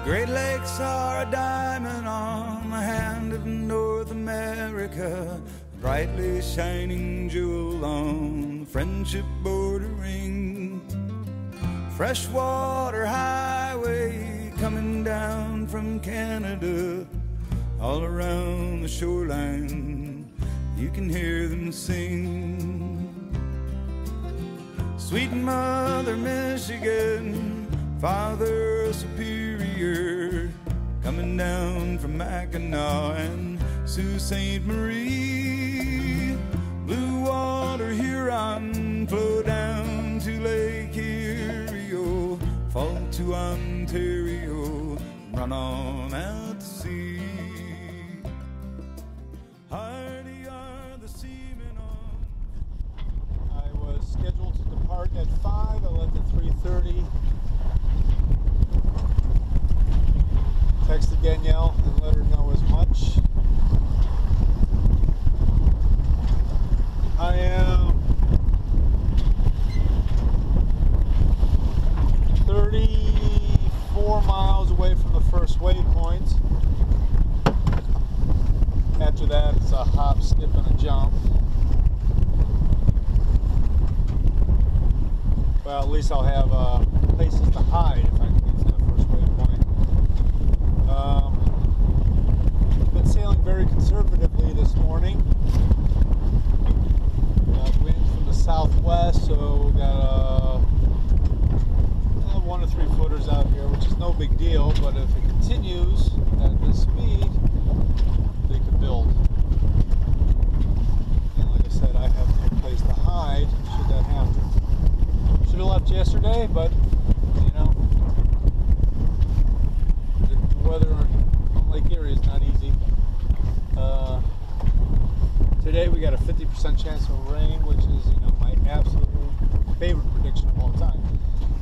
Great Lakes are a diamond on the hand of North America, a brightly shining jewel on the friendship bordering. Freshwater highway coming down from Canada, all around the shoreline you can hear them sing. Sweet Mother Michigan, Father Superior, coming down from Mackinac and Sault Ste. Marie. Blue water Huron, flow down to Lake Erie, fall to Ontario, run on out to sea. Hardy are the seamen on. I was scheduled to depart at 5. I left at 3:30. Texted Danielle and let her know as much. I am 34 miles away from the first waypoint. After that, it's a hop, skip, and a jump. Well, at least I'll have places to hide if I can get to the first waypoint. Been sailing very conservatively this morning. Got winds from the southwest, so got 1 to 3 footers out here, which is no big deal, but if it continues at this speed, they could build. And like I said, I have no place to hide should that happen. Should have left yesterday, but you know, the weather on Lake Erie is not easy. Today we got a 50% chance of rain, which is, you know, my absolute favorite prediction of all time.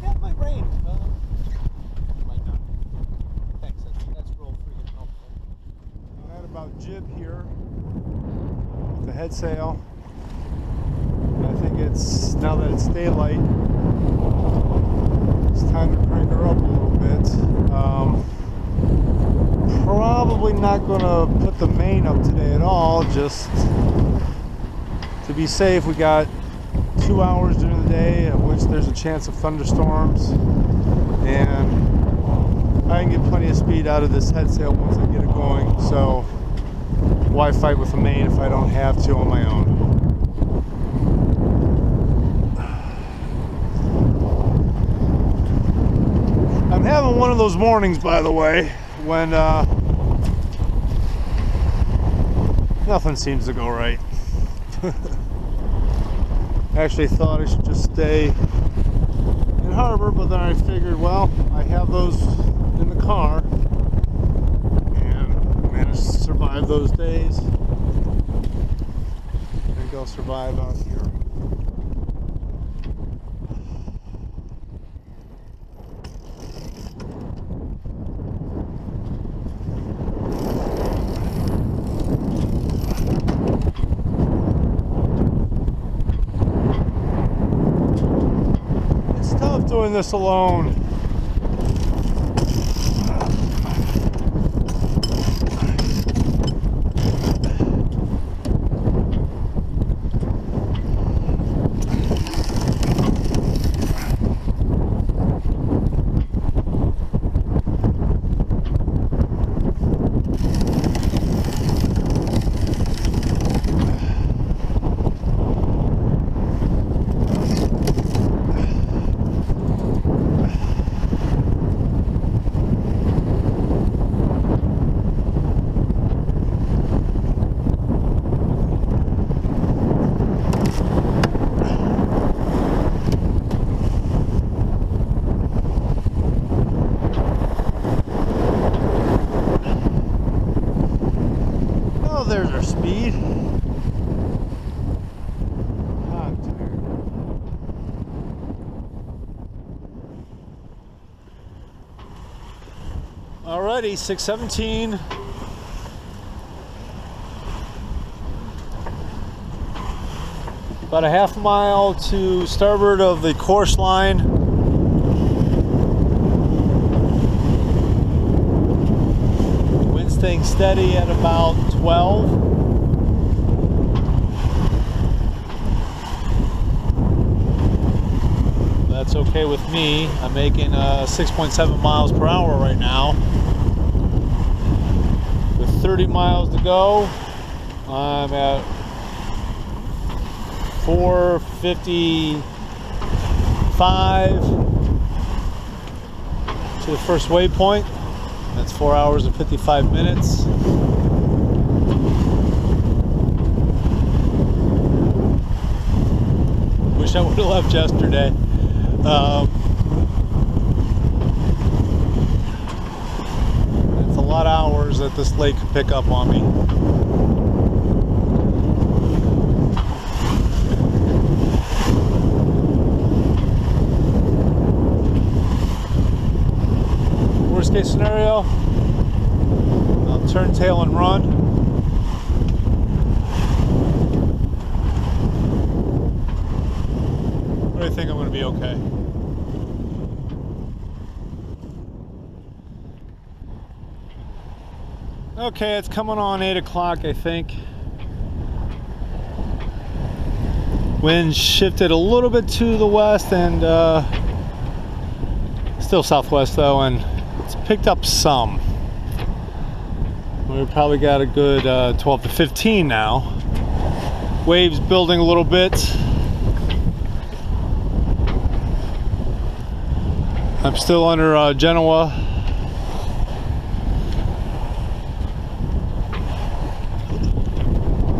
Yeah, it might rain. It might not. Thanks. That's real freaking helpful. Right about jib here with the head sail. I think it's, now that it's daylight, it's time to crank her up a little bit. Probably not going to put the main up today at all, just to be safe. We got 2 hours during the day, of which there's a chance of thunderstorms, and I can get plenty of speed out of this head sail once I get it going, so why fight with the main if I don't have to on my own? I'm having one of those mornings, by the way, when nothing seems to go right. I actually thought I should just stay in harbor, but then I figured, well, I have those in the car and I managed to survive those days. I think I'll survive out here. Doing this alone. There's our speed. Alrighty, 6:17. About a half mile to starboard of the course line. steady at about 12. That's okay with me. I'm making 6.7 miles per hour right now. With 30 miles to go, I'm at 4:55 to the first waypoint. That's 4 hours and 55 minutes. Wish I would have left yesterday. It's a lot of hours that this lake could pick up on me. Worst case scenario, I'll turn tail and run. I think I'm going to be okay. Okay, it's coming on 8 o'clock, I think. Wind shifted a little bit to the west and still southwest though, and it's picked up some. We probably got a good 12 to 15 now. Waves building a little bit. I'm still under Genoa.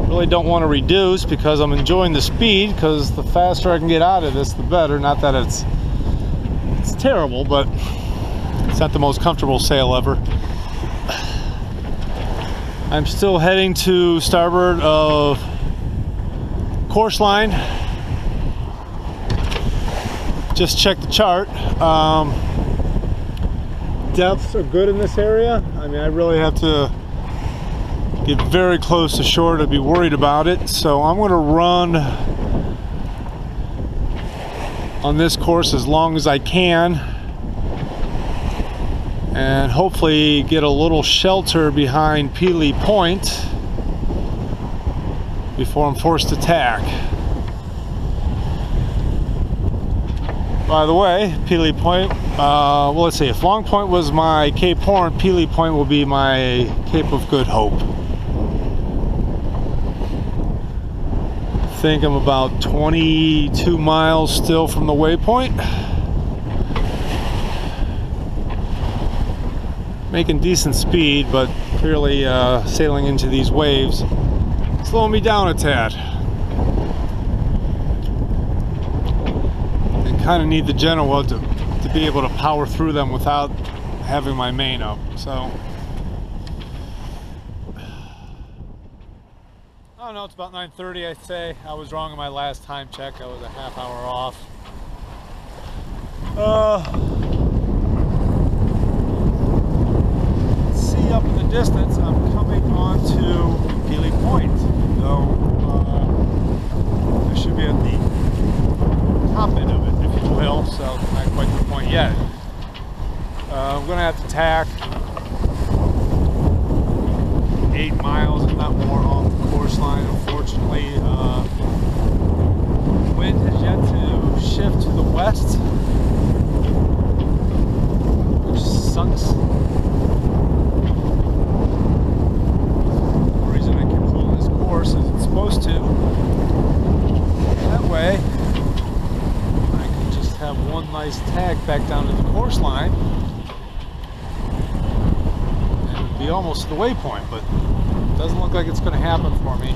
Really don't want to reduce because I'm enjoying the speed, because the faster I can get out of this, the better. Not that it's terrible, but it's not the most comfortable sail ever. I'm still heading to starboard of course line. Just check the chart. Depths are good in this area. I mean, I really have to get very close to shore to be worried about it. So I'm going to run on this course as long as I can, and hopefully get a little shelter behind Pelee Point before I'm forced to tack. By the way, Pelee Point, well, let's see, if Long Point was my Cape Horn, Pelee Point will be my Cape of Good Hope. I think I'm about 22 miles still from the waypoint. Making decent speed, but clearly sailing into these waves, slowing me down a tad. Kind of need the Genoa to be able to power through them without having my main up. So I don't know, it's about 9:30, I'd say. I was wrong in my last time check. I was a half hour off. Let's see, up in the distance, I'm coming on to Pelee Point. So I should be at the top end of it, if you will, so not quite to the point yet. I'm going to have to tack 8 miles, if not more, off the course line. Unfortunately, wind has yet to shift to the west, which sucks. The reason I can pull this course as it's supposed to. That way, have one nice tag back down to the course line and be almost to the waypoint, but it doesn't look like it's going to happen for me.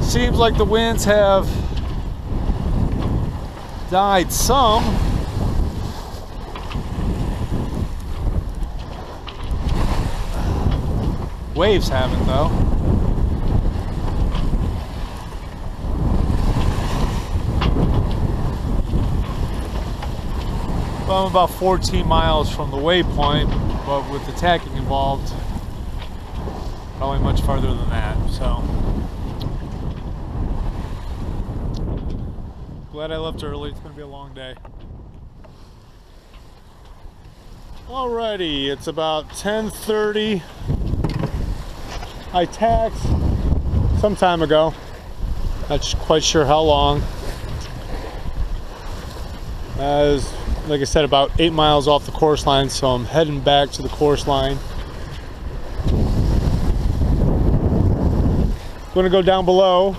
Seems like the winds have died some. Waves haven't though. Well, I'm about 14 miles from the waypoint, but with the tacking involved, probably much farther than that. So, glad I left early. It's going to be a long day. Alrighty, it's about 10:30. I taxed some time ago. Not quite sure how long. As like I said, about 8 miles off the course line, so I'm heading back to the course line. I'm going to go down below,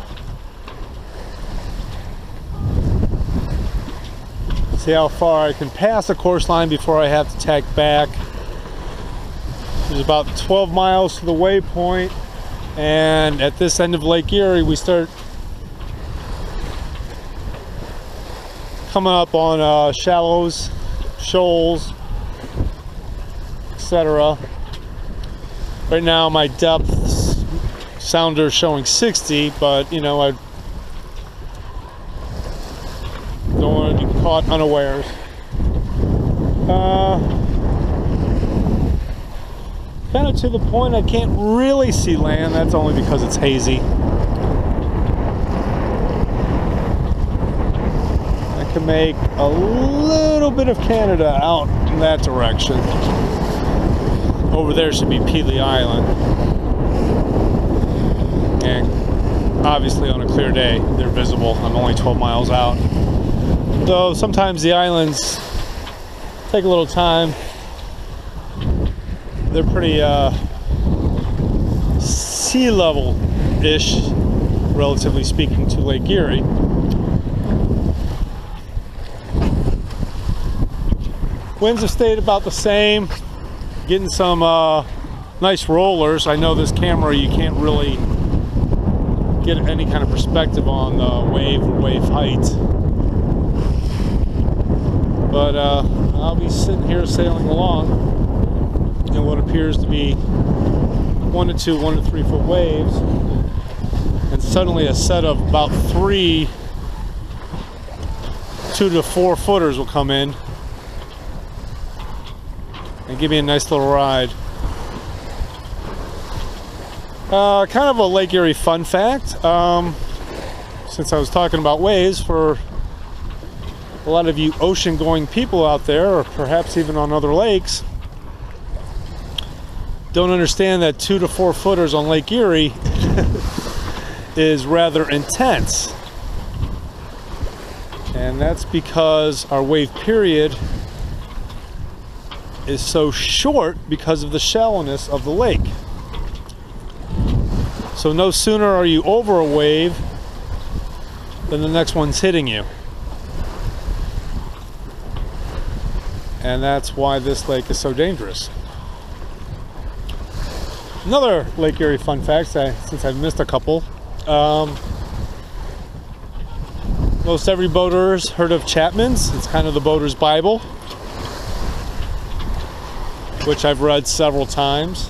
see how far I can pass the course line before I have to tack back. There's about 12 miles to the waypoint, and at this end of Lake Erie we start coming up on shallows, shoals, etc. Right now my depth sounder is showing 60, but you know, I don't want to be caught unawares. Kind of to the point I can't really see land. That's only because it's hazy. I can make a little bit of Canada out in that direction. Over there should be Pelee Island. And obviously on a clear day they're visible. I'm only 12 miles out. Though sometimes the islands take a little time. They're pretty sea level-ish, relatively speaking, to Lake Erie. Winds have stayed about the same. Getting some nice rollers. I know this camera you can't really get any kind of perspective on the wave or wave height. But I'll be sitting here sailing along in what appears to be 1 to 2, 1 to 3 foot waves, and suddenly a set of about 3 2 to 4 footers will come in and give me a nice little ride. Kind of a Lake Erie fun fact, since I was talking about waves, for a lot of you ocean going people out there, or perhaps even on other lakes, don't understand that 2 to 4 footers on Lake Erie is rather intense. And that's because our wave period is so short because of the shallowness of the lake. So no sooner are you over a wave than the next one's hitting you. And that's why this lake is so dangerous. Another Lake Erie fun fact, since I've missed a couple. Most every boater's heard of Chapman's. It's kind of the boater's Bible, which I've read several times.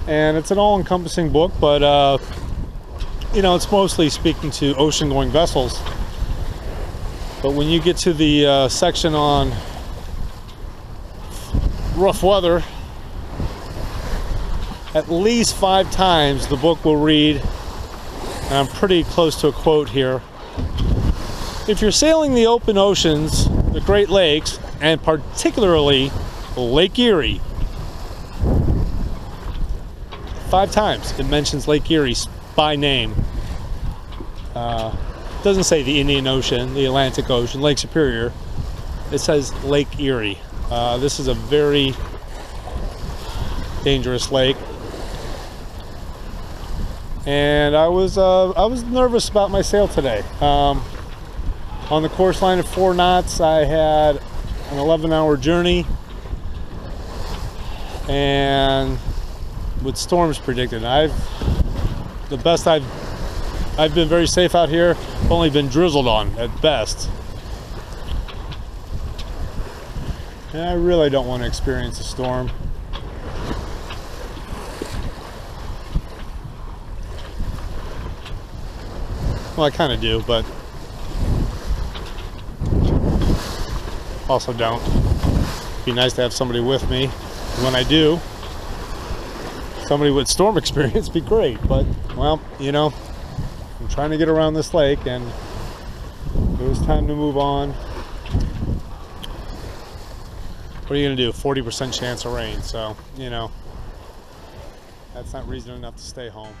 And it's an all-encompassing book, but you know, it's mostly speaking to ocean-going vessels. But when you get to the section on rough weather, at least 5 times the book will read, and I'm pretty close to a quote here: if you're sailing the open oceans, the Great Lakes, and particularly Lake Erie, 5 times it mentions Lake Erie by name. Doesn't say the Indian Ocean, the Atlantic Ocean, Lake Superior. It says Lake Erie. This is a very dangerous lake, and I was nervous about my sail today. On the course line of 4 knots, I had an 11-hour journey, and with storms predicted, I've been very safe out here. Only been drizzled on at best, and I really don't want to experience a storm. Well, I kind of do, but also don't. It'd be nice to have somebody with me. When I do, somebody with storm experience would be great, but, well, you know, I'm trying to get around this lake, and it was time to move on. what are you gonna do? 40% chance of rain. So, you know, that's not reason enough to stay home.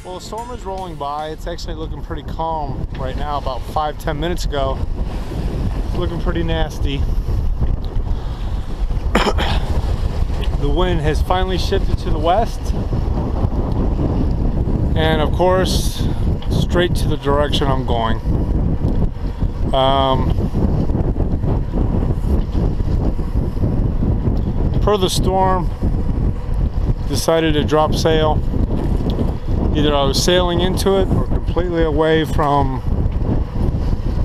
Well, the storm is rolling by. It's actually looking pretty calm right now. About 5-10 minutes ago, it's looking pretty nasty. The wind has finally shifted to the west, and of course, straight to the direction I'm going. Per the storm, decided to drop sail. Either I was sailing into it or completely away from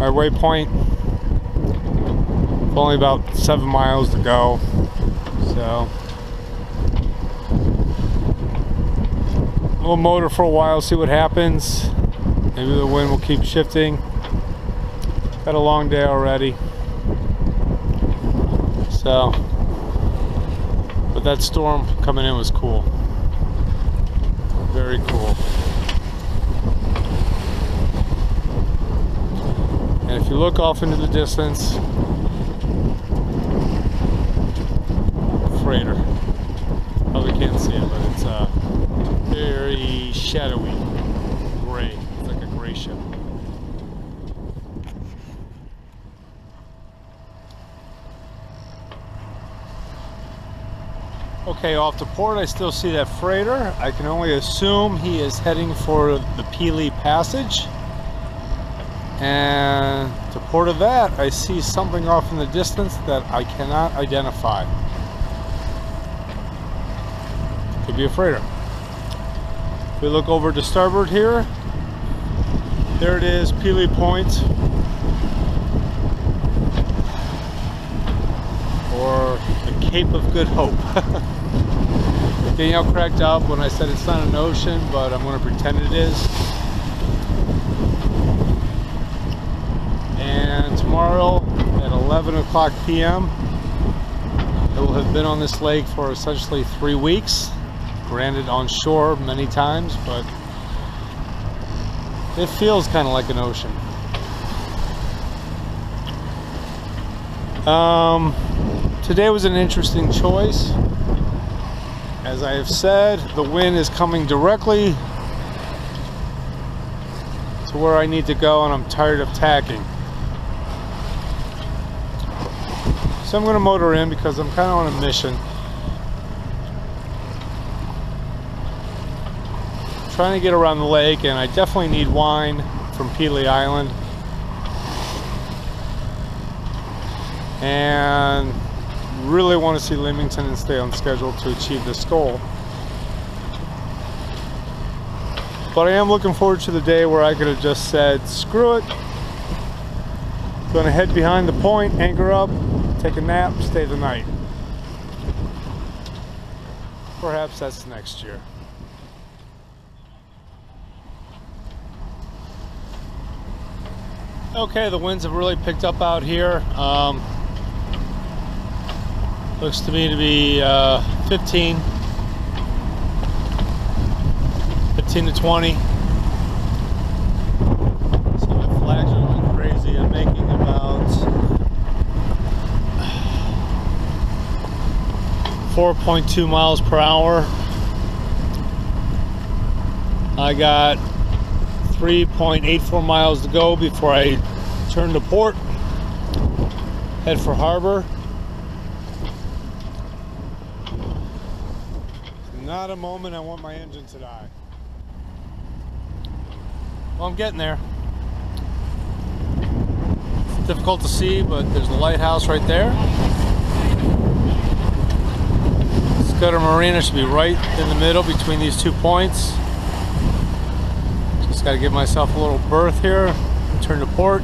my waypoint. Only about 7 miles to go, so we'll motor for a while, see what happens. Maybe the wind will keep shifting. Got a long day already, so but that storm coming in was cool. Very cool. And if you look off into the distance, freighter. Probably can't see it, but it's very shadowy, gray. It's like a gray ship. Okay, off the port I still see that freighter. I can only assume he is heading for the Pelee passage. And to port of that, I see something off in the distance that I cannot identify. Could be a freighter. If we look over to starboard here, there it is, Pelee Point. Or the Cape of Good Hope. Danielle cracked up when I said it's not an ocean, but I'm going to pretend it is. And tomorrow at 11 o'clock p.m. I will have been on this lake for essentially 3 weeks. Granted, on shore many times, but it feels kind of like an ocean. Today was an interesting choice. As I have said, the wind is coming directly to where I need to go, and I'm tired of tacking. So I'm going to motor in because I'm kind of on a mission. I'm trying to get around the lake, and I definitely need wine from Pelee Island. And really want to see Leamington and stay on schedule to achieve this goal. But I am looking forward to the day where I could have just said, screw it. Gonna head behind the point, anchor up, take a nap, stay the night. Perhaps that's next year. Okay, the winds have really picked up out here. Looks to me to be 15 to 20. So my flags are going crazy. I'm making about 4.2 miles per hour. I got 3.84 miles to go before I turn to port, head for harbor. Not a moment I want my engine to die. Well, I'm getting there. It's difficult to see, but there's the lighthouse right there. Scudder Marina should be right in the middle between these 2 points. Just got to give myself a little berth here. Turn to port.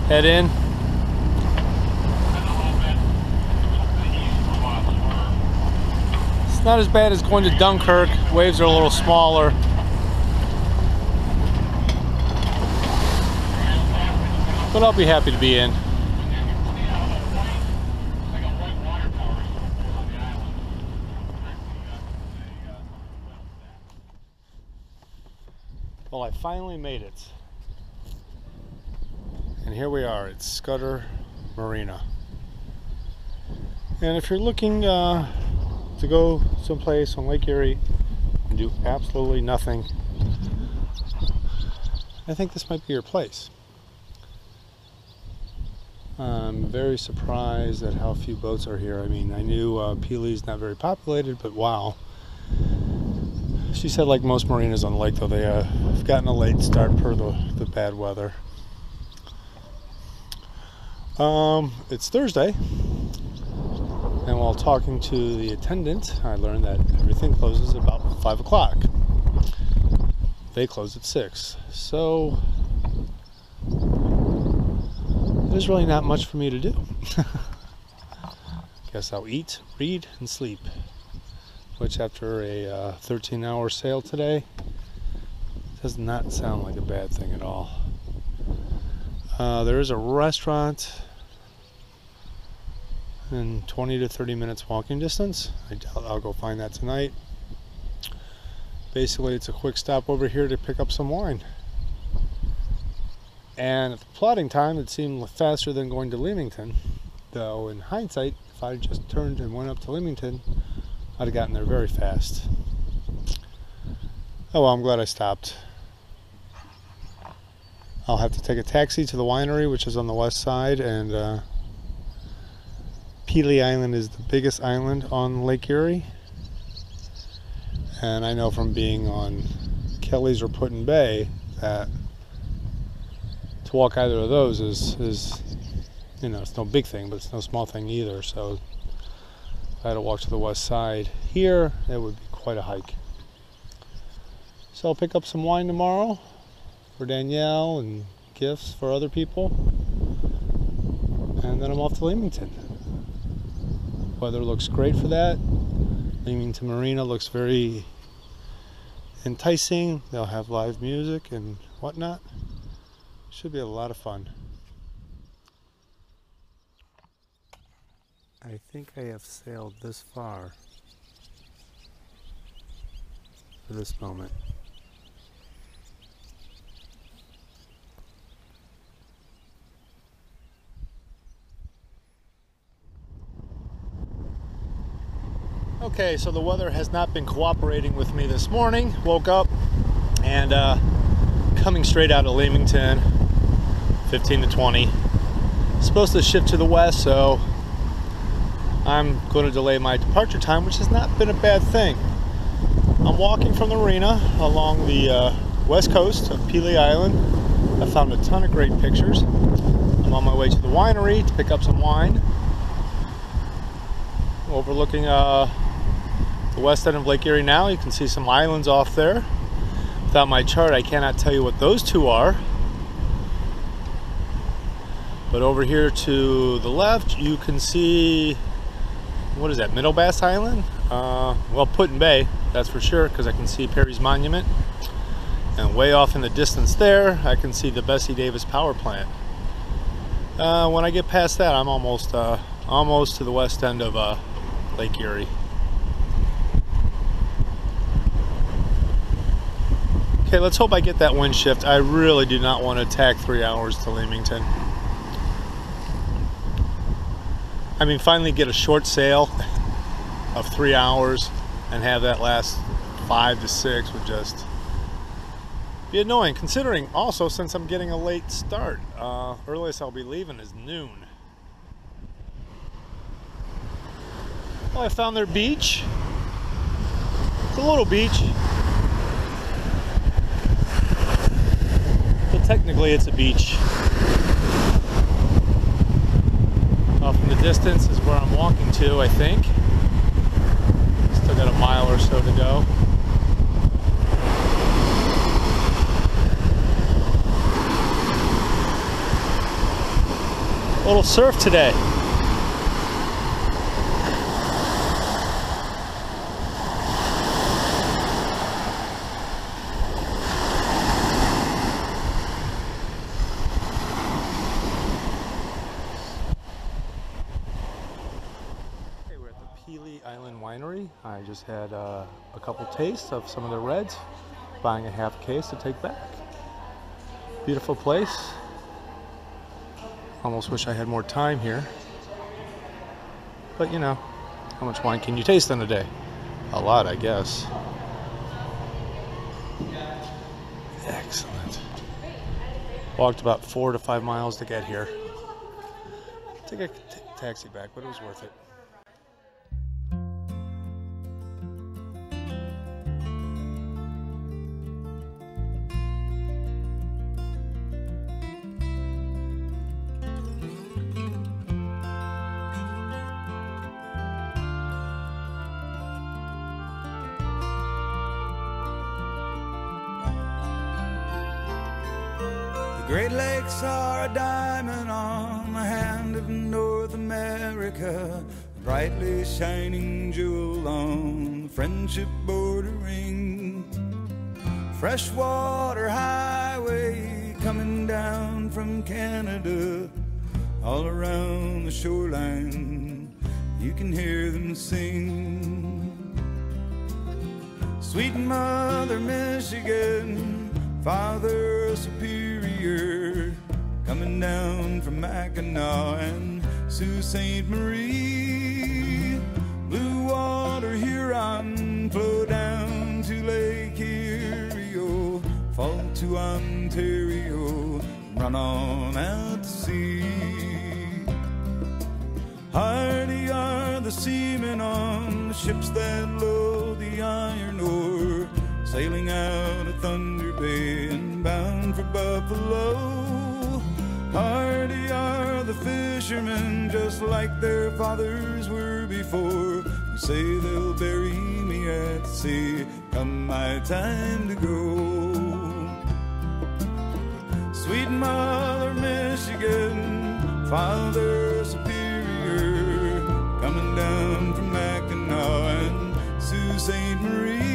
Head in. It's not as bad as going to Dunkirk. Waves are a little smaller. But I'll be happy to be in. Well, I finally made it. And here we are at Scudder Marina. And if you're looking to go someplace on Lake Erie and do absolutely nothing, I think this might be your place. I'm very surprised at how few boats are here. I mean, I knew Pelee's not very populated, but wow. She said, like most marinas on the lake, though, they have gotten a late start per the bad weather. It's Thursday, and while talking to the attendant, I learned that everything closes about 5 o'clock. They close at 6, so there's really not much for me to do. Guess I'll eat, read, and sleep, which after a 13-hour sail today does not sound like a bad thing at all. There is a restaurant in 20 to 30 minutes walking distance. I doubt I'll go find that tonight. Basically, it's a quick stop over here to pick up some wine. And at the plotting time, it seemed faster than going to Leamington. Though, in hindsight, if I just turned and went up to Leamington, I'd have gotten there very fast. Oh well, I'm glad I stopped. I'll have to take a taxi to the winery, which is on the west side, and Pelee Island is the biggest island on Lake Erie. And I know from being on Kelly's or Put-in Bay that to walk either of those is, you know, it's no big thing, but it's no small thing either. So if I had to walk to the west side here, it would be quite a hike. So I'll pick up some wine tomorrow for Danielle and gifts for other people. And then I'm off to Leamington. Weather looks great for that. Leamington Marina looks very enticing. They'll have live music and whatnot. Should be a lot of fun. I think I have sailed this far for this moment. Okay, so the weather has not been cooperating with me this morning. Woke up and coming straight out of Leamington, 15 to 20. Supposed to shift to the west, so I'm going to delay my departure time, which has not been a bad thing. I'm walking from the marina along the west coast of Pelee Island. I found a ton of great pictures. I'm on my way to the winery to pick up some wine. Overlooking the west end of Lake Erie now. You can see some islands off there. Without my chart, I cannot tell you what those two are. But over here to the left, you can see, what is that, Middle Bass Island? Well, Put-in Bay, that's for sure, because I can see Perry's Monument. And way off in the distance there, I can see the Bessie Davis Power Plant. When I get past that, I'm almost to the west end of Lake Erie. Okay, let's hope I get that wind shift. I really do not want to tack 3 hours to Leamington. I mean, finally get a short sail of 3 hours and have that last 5 to 6 would just be annoying, considering also since I'm getting a late start. Earliest I'll be leaving is noon. Well, I found their beach. It's a little beach. But technically it's a beach. Off in the distance is where I'm walking to, I think. Still got a mile or so to go. A little surf today. Pelee Island Winery. I just had a couple tastes of some of the reds, buying a half case to take back. Beautiful place. Almost wish I had more time here. But you know, how much wine can you taste in a day? A lot, I guess. Excellent. Walked about 4 to 5 miles to get here. Take a taxi back, but it was worth it. Great Lakes are a diamond on the hand of North America, a brightly shining jewel on the friendship border ring. Freshwater highway coming down from Canada, all around the shoreline you can hear them sing. Sweet Mother Michigan, Father Superior, coming down from Mackinac and Sault Ste. Marie. Blue water Huron flow down to Lake Erie, oh, fall to Ontario, run on out to sea. Hardy are the seamen on the ships that load the iron ore, sailing out of Thunder Bay and bound for Buffalo. Hardy are the fishermen, just like their fathers were before, who say they'll bury me at sea come my time to go. Sweet Mother Michigan, Father Superior, coming down from Mackinac and Sault Ste. Marie.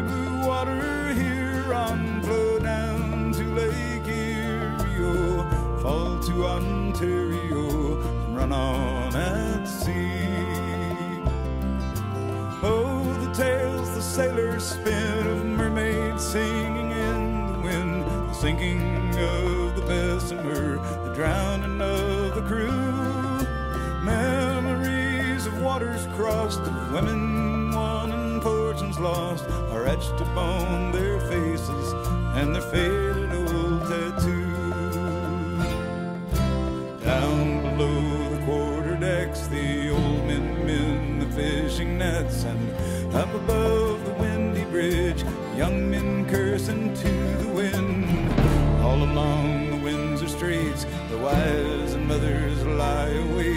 Blue water Huron, flow down to Lake Erie, oh, fall to Ontario, and run on at sea. Oh, the tales the sailors spin of mermaids singing in the wind, the sinking of the Bessemer, the drowning of the crew. Memories of waters crossed, of women won and fortunes lost, are etched upon their faces and their faded old tattoos. Down below the quarterdecks, the old men mend the fishing nets, and up above the windy bridge, young men cursing to the wind. All along the Windsor Straits, the wives and mothers lie awake